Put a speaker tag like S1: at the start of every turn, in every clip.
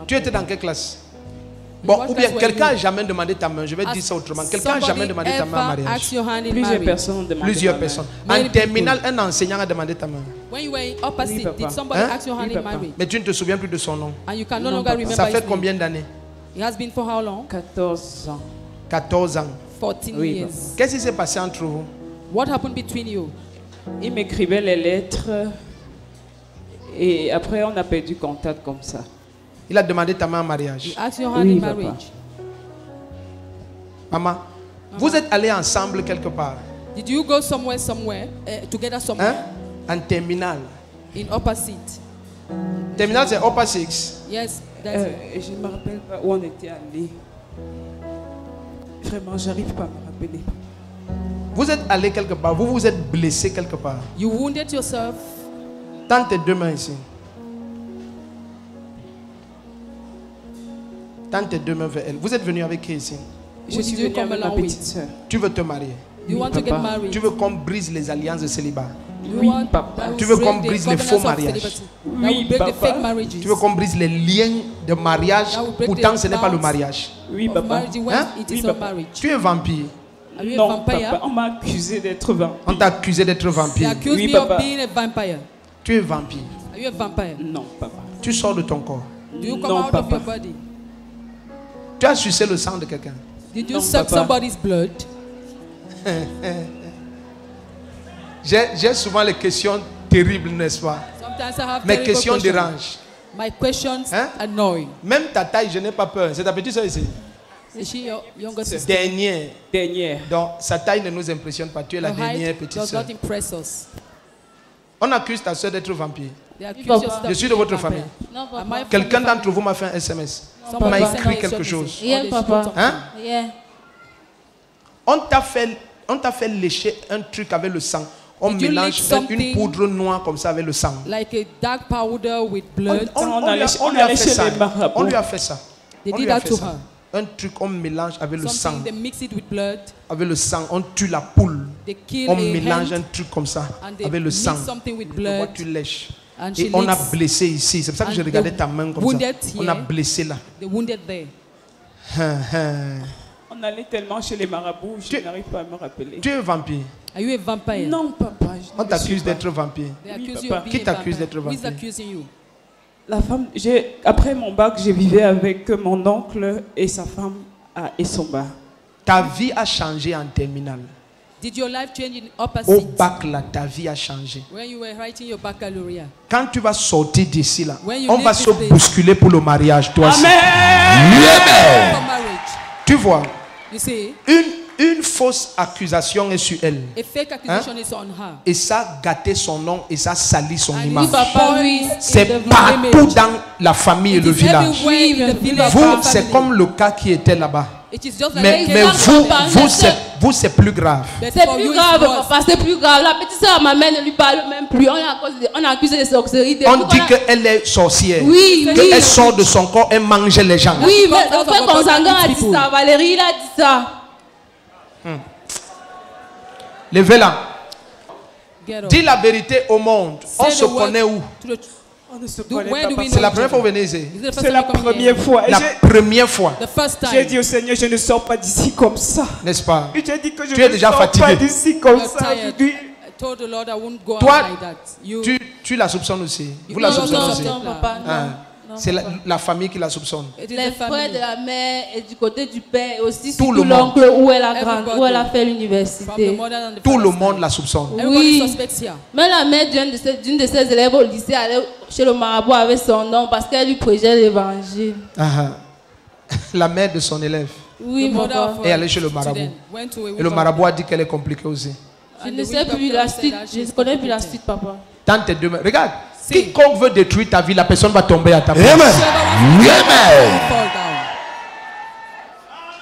S1: Tu étais dans quelle classe? Bon, ou bien quelqu'un n'a jamais demandé ta main. Je vais dire ça autrement. Quelqu'un n'a jamais demandé ta main en mariage.
S2: Plusieurs personnes ont demandé.
S1: Plusieurs personnes. En terminale, un enseignant a demandé ta main.
S3: When you were in upper seat, did somebody ask your hand in marriage?
S1: Mais tu ne te souviens plus de son nom.
S3: And you can no longer remember
S1: Ça
S3: his
S1: fait
S3: name.
S1: combien d'années?
S3: It has been for how long?
S2: 14 ans.
S1: 14 ans.
S3: 14 years.
S1: Qu'est-ce qui s'est passé entre vous?
S3: What happened between you?
S2: Il m'écrivait les lettres et après on a perdu contact comme ça.
S1: Il a demandé ta main en mariage.
S3: He asked your hand in marriage.
S1: Maman, vous êtes allés ensemble quelque part?
S3: Did you go somewhere, together somewhere?
S1: En terminale.
S3: In upper seat.
S1: Terminale, c'est upper six.
S3: Yes, that's it.
S2: Je ne me rappelle pas où on était allés. Vraiment, j'arrive pas à me rappeler.
S1: Vous êtes allé quelque part, vous vous êtes blessé quelque part.
S3: You wounded yourself.
S1: Tends tes deux mains ici. Tends tes deux mains vers elle. Vous êtes venu avec qui ici?
S2: Je suis venue avec ma petite soeur.
S1: Tu veux te marier?
S3: You want to get married?
S1: Tu veux qu'on brise les alliances de célibat?
S2: Oui, papa.
S1: Tu veux qu'on brise les faux mariages?
S2: Oui, papa.
S1: Tu veux qu'on brise les liens de mariage? Pourtant, ce n'est pas le mariage.
S2: Oui, papa.
S1: Hein?
S3: Oui, papa.
S1: Tu es vampire.
S2: Non, papa. On m'a accusé d'être vampire.
S1: On t'a accusé d'être vampire.
S2: Oui, papa.
S1: Tu es vampire.
S3: Are you a vampire?
S2: Non, papa.
S1: Tu sors de ton corps.
S3: Do you come out of your body?
S1: Tu as sucé le sang de quelqu'un.
S3: Did you suck somebody's blood?
S1: J'ai souvent les questions terribles, n'est-ce pas?
S3: Sometimes I have
S1: Mes questions dérangent.
S3: My questions annoy.
S1: Même ta taille, je n'ai pas peur. C'est ta petite soeur ici?
S3: Is she your younger sister?
S1: Dernière. Donc sa taille ne nous impressionne pas. Tu es la dernière petite
S3: does
S1: soeur.
S3: not impress us.
S1: On accuse ta soeur d'être vampire.
S3: Je
S1: suis de votre famille.
S4: Non, papa.
S1: Quelqu'un d'entre vous m'a fait un SMS. On m'a écrit quelque chose.
S4: Yeah, papa.
S1: Hein?
S4: Yeah.
S1: On t'a fait lécher un truc avec le sang. On mélange une poudre noire comme ça avec le sang.
S3: Like a dark powder with blood.
S1: On lui a fait ça.
S3: They did that to her.
S1: Un truc on mélange avec le sang.
S3: They mix it with blood.
S1: Avec le sang, on tue la poule. On mélange un truc comme ça avec le sang. Tu lèches. Et on a blessé ici. C'est pour ça que je regardais ta main comme ça. On a blessé là.
S2: On allait tellement chez les marabouts, je n'arrive pas à me rappeler.
S1: Tu es vampire?
S3: Are you a vampire?
S2: Non, papa.
S1: On t'accuse d'être vampire. Qui t'accuse d'être vampire?
S2: La femme, après mon bac, je vivais avec mon oncle et sa femme à Essomba.
S1: Ta vie a changé en terminale.
S3: Did your life change in upper
S1: Au
S3: seat?
S1: bac là, ta vie a changé.
S3: When you were writing your baccalaureate.
S1: Quand tu vas sortir d'ici là, on va se bousculer pour le mariage, toi aussi.
S3: Amen.
S1: Tu vois,
S3: you see,
S1: une fausse accusation est sur elle.
S3: A fake accusation is on her.
S1: Et ça a gâté son nom et ça a sali son image.
S3: C'est
S1: partout dans la famille et le village. Vous, c'est comme le cas qui était là-bas. Mais vous, c'est plus grave.
S4: C'est plus grave, papa, c'est plus grave. La petite soeur, ma mère ne lui parle même plus. On a accusé de sorcellerie.
S1: On dit qu'elle est sorcière.
S4: Oui,
S1: qu'elle sort de son corps et mange les gens.
S4: Oui, mon frère consanguin a dit ça. Valérie, il a dit ça.
S1: Levez-la. Dis la vérité au monde. On se connaît où? C'est la première fois que vous venez ici.
S2: C'est la première fois.
S1: La première fois.
S2: J'ai dit au Seigneur, je ne sors pas d'ici comme ça.
S1: N'est-ce pas?
S2: J'ai dit que je
S1: tu es
S2: ne
S1: déjà
S2: sors
S1: fatigué.
S2: pas d'ici comme ça.
S1: Toi, tu la soupçonnes aussi. Vous la soupçonnez aussi. C'est la famille qui la soupçonne.
S4: Les frères de la mère et du côté du père et aussi tout l'oncle où elle a fait l'université.
S1: Tout le monde la soupçonne.
S4: Oui. Mais la mère d'une de ses élèves au lycée allait chez le marabout avec son nom parce qu'elle lui prêchait l'évangile.
S1: La mère de son élève.
S4: Oui, papa.
S1: Et allait chez le marabout. Et le marabout a dit qu'elle est compliquée aussi.
S4: Je ne sais plus la suite. Je ne connais plus la suite, papa.
S1: Dans tes deux mains. Regarde. Quiconque veut détruire ta vie, la personne va tomber à ta place.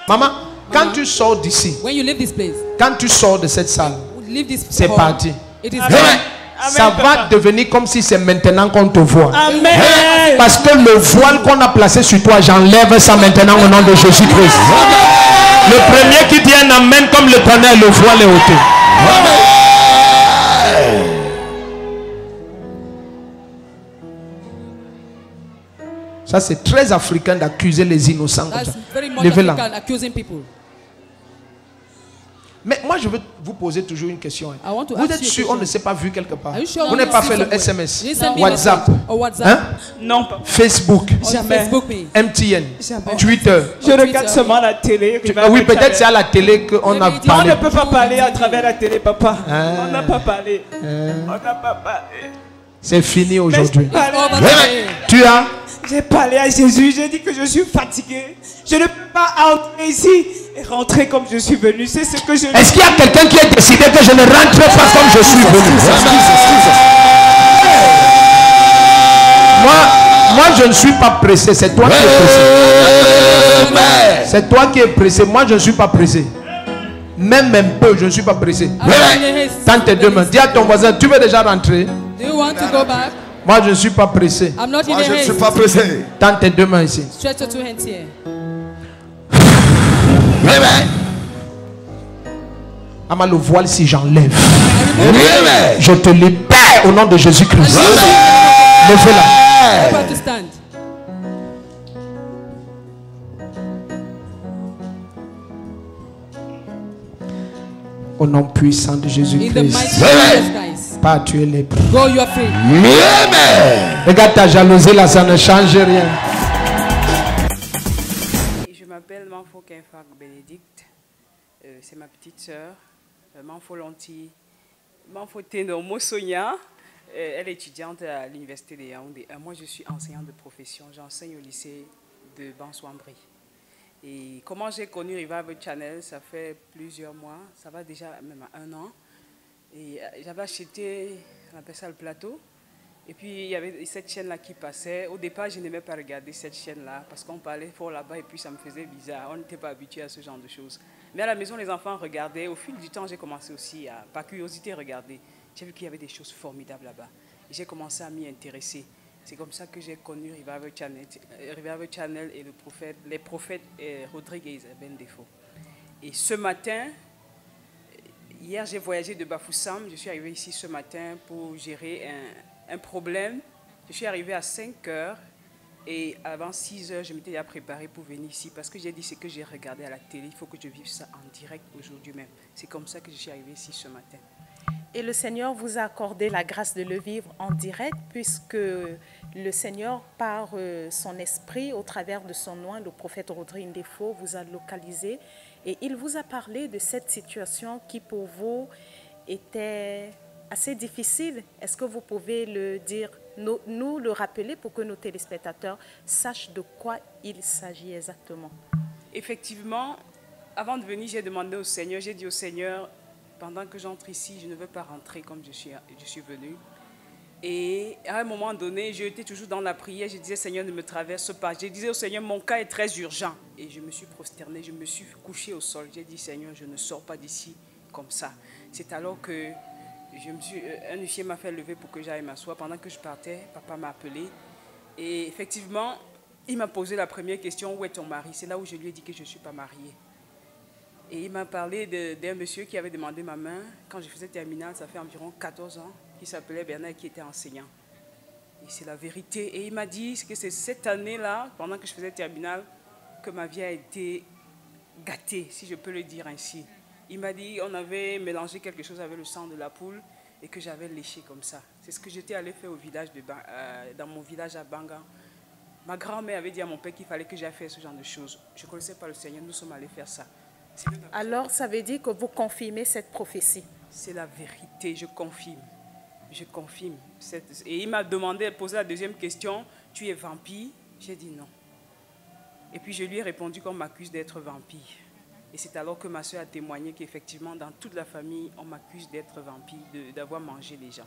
S1: Maman, quand tu sors d'ici, quand tu sors de cette salle, c'est parti. Ça va devenir comme si c'est maintenant qu'on te voit.
S2: Amen.
S1: Parce que le voile qu'on a placé sur toi, j'enlève ça maintenant au nom de Jésus-Christ. Le premier qui dit un amen comme l'Éternel, le voile est ôté. Ça, c'est très africain d'accuser les innocents. Levez-la. Mais moi, je veux vous poser toujours une question. Vous êtes sûr qu'on ne s'est pas vu quelque part? Vous n'avez pas fait le SMS, WhatsApp, hein?
S2: Non, pas.
S1: Facebook,
S2: jamais.
S1: MTN,
S2: Jamais.
S1: Twitter.
S2: Je regarde seulement la télé.
S1: Oui, peut-être c'est à la télé qu'on a parlé.
S2: On ne peut pas parler à travers la télé, papa. On n'a pas parlé. On n'a pas parlé.
S1: C'est fini aujourd'hui. Tu as?
S2: J'ai parlé à Jésus, j'ai dit que je suis fatigué. Je ne peux pas entrer ici et rentrer comme je suis venu. C'est ce que je...
S1: Est-ce qu'il y a quelqu'un qui a décidé que je ne rentre pas comme je suis venu? Moi, je ne suis pas pressé. C'est toi qui es pressé. C'est toi qui es pressé. Moi, je ne suis pas pressé. Même un peu, je ne suis pas pressé. Tends tes deux mains. Dis à ton voisin, tu veux déjà rentrer?
S3: Do you want to go back?
S1: Moi, je ne suis pas pressé.
S3: I'm not in
S5: Moi,
S3: a
S5: je ne
S3: haste.
S5: suis pas pressé.
S1: Tends tes deux mains ici.
S3: Stretch your two hands here.
S1: Ama, le voile, si j'enlève, je te libère au nom de Jésus-Christ. Levez-la.
S3: About to stand.
S1: Au nom puissant de
S3: In the
S1: Jésus-Christ.
S3: mighty name of Christ.
S1: Pas tu es libre.
S3: Go, you are free.
S1: Regarde ta jalousie là, ça ne change rien.
S6: Je m'appelle Manfo Kenfak Bénédicte. C'est ma petite sœur. Manfo Lonti. Manfo Teno Mosonia. Elle est étudiante à l'université de Yaoundé. Moi, je suis enseignante de profession. J'enseigne au lycée de Bansouambri. Et comment j'ai connu Revival Channel, ça fait plusieurs mois. Ça va déjà même à 1 an. Et j'avais acheté, on appelle ça le plateau. Et puis, il y avait cette chaîne-là qui passait. Au départ, je n'aimais pas regarder cette chaîne-là parce qu'on parlait fort là-bas et puis ça me faisait bizarre. On n'était pas habitué à ce genre de choses. Mais à la maison, les enfants regardaient. Au fil du temps, j'ai commencé aussi à, par curiosité, regarder. J'ai vu qu'il y avait des choses formidables là-bas. Et j'ai commencé à m'y intéresser. C'est comme ça que j'ai connu Revival Channel et les prophètes Rodrigue et Ben Defo. Et ce matin, hier j'ai voyagé de Bafoussam, je suis arrivé ici ce matin pour gérer un problème. Je suis arrivé à 5 heures et avant 6 heures, je m'étais déjà préparé pour venir ici parce que j'ai dit ce que j'ai regardé à la télé, il faut que je vive ça en direct aujourd'hui même. C'est comme ça que je suis arrivé ici ce matin.
S7: Et le Seigneur vous a accordé la grâce de le vivre en direct puisque le Seigneur, par son esprit, au travers de son nom, le prophète Rodrigue Ndefo, vous a localisé et il vous a parlé de cette situation qui pour vous était assez difficile. Est-ce que vous pouvez le dire, nous le rappeler pour que nos téléspectateurs sachent de quoi il s'agit exactement?
S6: Effectivement, avant de venir, j'ai demandé au Seigneur, j'ai dit au Seigneur, pendant que j'entre ici, je ne veux pas rentrer comme je suis venu. Et à un moment donné, j'étais toujours dans la prière. Je disais, Seigneur, ne me traverse pas. Je disais au Seigneur, mon cas est très urgent. Et je me suis prosternée, je me suis couchée au sol. J'ai dit, Seigneur, je ne sors pas d'ici comme ça. C'est alors que un huissier m'a fait lever pour que j'aille m'asseoir. Pendant que je partais, papa m'a appelé. Et effectivement, il m'a posé la première question, où est ton mari? C'est là où je lui ai dit que je ne suis pas mariée. Et il m'a parlé d'un monsieur qui avait demandé ma main quand je faisais terminale, ça fait environ 14 ans, qui s'appelait Bernard, qui était enseignant. Et c'est la vérité. Et il m'a dit que c'est cette année-là, pendant que je faisais terminale, que ma vie a été gâtée, si je peux le dire ainsi. Il m'a dit qu'on avait mélangé quelque chose avec le sang de la poule et que j'avais léché comme ça. C'est ce que j'étais allé faire au village dans mon village à Banga. Ma grand-mère avait dit à mon père qu'il fallait que j'aille faire ce genre de choses. Je ne connaissais pas le Seigneur, nous sommes allés faire ça.
S7: Alors, ça veut dire que vous confirmez cette prophétie?
S6: C'est la vérité, je confirme. Je confirme. Et il m'a demandé, posé la deuxième question, tu es vampire? J'ai dit non. Et puis je lui ai répondu qu'on m'accuse d'être vampire. Et c'est alors que ma soeur a témoigné qu'effectivement, dans toute la famille, on m'accuse d'être vampire, d'avoir mangé les gens.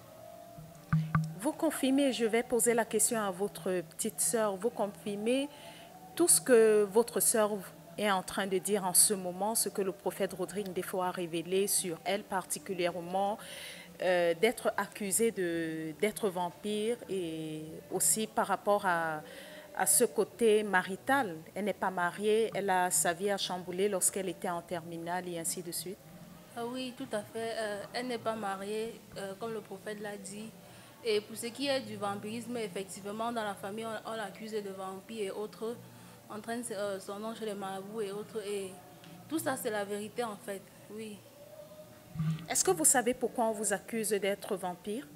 S7: Vous confirmez, je vais poser la question à votre petite sœur, vous confirmez tout ce que votre sœur est en train de dire en ce moment, ce que le prophète Rodrigue Ndefo a révélé sur elle particulièrement, d'être accusée d'être vampire et aussi par rapport à ce côté marital. Elle n'est pas mariée, elle a sa vie à chambouler lorsqu'elle était en terminale et ainsi de suite.
S4: Oui, tout à fait. Elle n'est pas mariée, comme le prophète l'a dit. Et pour ce qui est du vampirisme, effectivement, dans la famille, on l'accuse de vampire et autres, entraîne son nom chez les marabouts et autres. Et tout ça, c'est la vérité en fait, oui.
S7: Est-ce que vous savez pourquoi on vous accuse d'être vampire?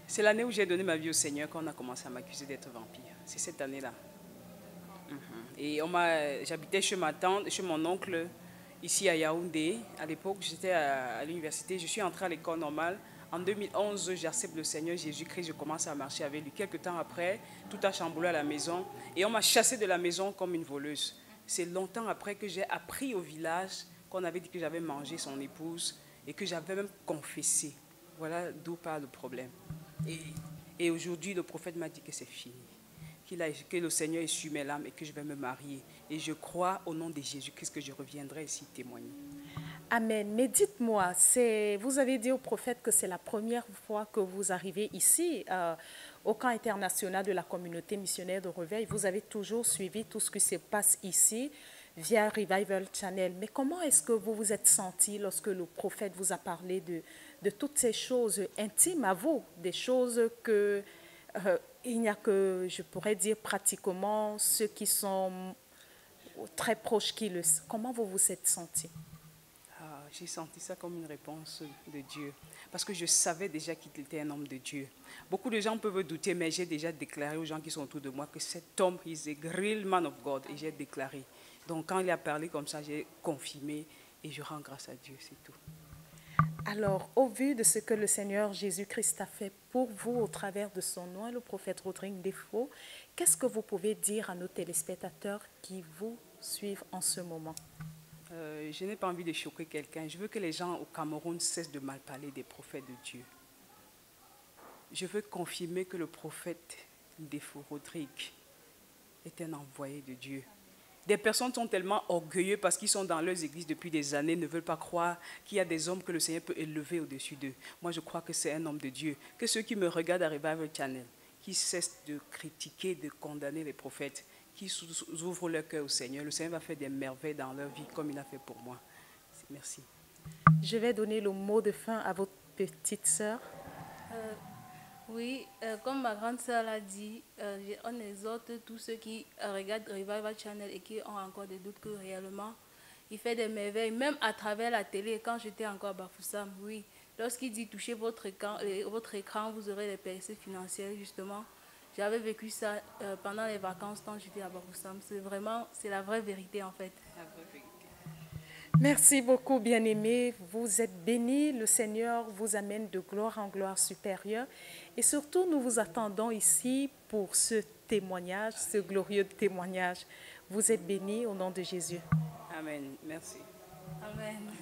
S6: C'est l'année où j'ai donné ma vie au Seigneur qu'on a commencé à m'accuser d'être vampire. C'est cette année-là. Et j'habitais chez ma tante, chez mon oncle, ici à Yaoundé. À l'époque, j'étais à l'université. Je suis entrée à l'école normale. En 2011, j'accepte le Seigneur Jésus-Christ. Je commence à marcher avec lui. Quelques temps après, tout a chamboulé à la maison. Et on m'a chassée de la maison comme une voleuse. C'est longtemps après que j'ai appris au village qu'on avait dit que j'avais mangé son épouse et que j'avais même confessé. Voilà d'où part le problème. Et aujourd'hui, le prophète m'a dit que c'est fini. Que le Seigneur est sur mes lames et que je vais me marier. Et je crois au nom de Jésus-Christ que je reviendrai ici témoigner.
S7: Amen. Mais dites-moi, vous avez dit au prophète que c'est la première fois que vous arrivez ici, au camp international de la communauté missionnaire de Réveil. Vous avez toujours suivi tout ce qui se passe ici via Revival Channel. Mais comment est-ce que vous vous êtes senti lorsque le prophète vous a parlé de toutes ces choses intimes à vous, des choses que il n'y a que, je pourrais dire, pratiquement ceux qui sont très proches qui le savent. Comment vous vous êtes senti?
S6: J'ai senti ça comme une réponse de Dieu. Parce que je savais déjà qu'il était un homme de Dieu. Beaucoup de gens peuvent douter, mais j'ai déjà déclaré aux gens qui sont autour de moi que cet homme, is a real man of God. Et j'ai déclaré. Donc quand il a parlé comme ça, j'ai confirmé et je rends grâce à Dieu, c'est tout.
S7: Alors, au vu de ce que le Seigneur Jésus-Christ a fait pour vous au travers de son nom, le prophète Rodrigue Defo, qu'est-ce que vous pouvez dire à nos téléspectateurs qui vous suivent en ce moment?
S6: Je n'ai pas envie de choquer quelqu'un. Je veux que les gens au Cameroun cessent de mal parler des prophètes de Dieu. Je veux confirmer que le prophète Defo Rodrigue est un envoyé de Dieu. Des personnes sont tellement orgueilleux parce qu'ils sont dans leurs églises depuis des années, ne veulent pas croire qu'il y a des hommes que le Seigneur peut élever au-dessus d'eux. Moi, je crois que c'est un homme de Dieu. Que ceux qui me regardent à Revival Channel, qui cessent de critiquer, de condamner les prophètes, qui ouvrent leur cœur au Seigneur. Le Seigneur va faire des merveilles dans leur vie comme il a fait pour moi. Merci.
S7: Je vais donner le mot de fin à votre petite sœur.
S4: Oui, comme ma grande sœur l'a dit, on exhorte tous ceux qui regardent Revival Channel et qui ont encore des doutes que réellement il fait des merveilles, même à travers la télé. Quand j'étais encore à Bafoussam, oui, lorsqu'il dit touchez votre écran, vous aurez des percées financières, justement. J'avais vécu ça pendant les vacances quand j'étais à Bafoussam. C'est la vraie vérité en fait.
S6: La vraie vérité.
S7: Merci beaucoup, bien-aimés. Vous êtes bénis. Le Seigneur vous amène de gloire en gloire supérieure. Et surtout, nous vous attendons ici pour ce témoignage, ce glorieux témoignage. Vous êtes bénis au nom de Jésus.
S6: Amen. Merci.
S4: Amen.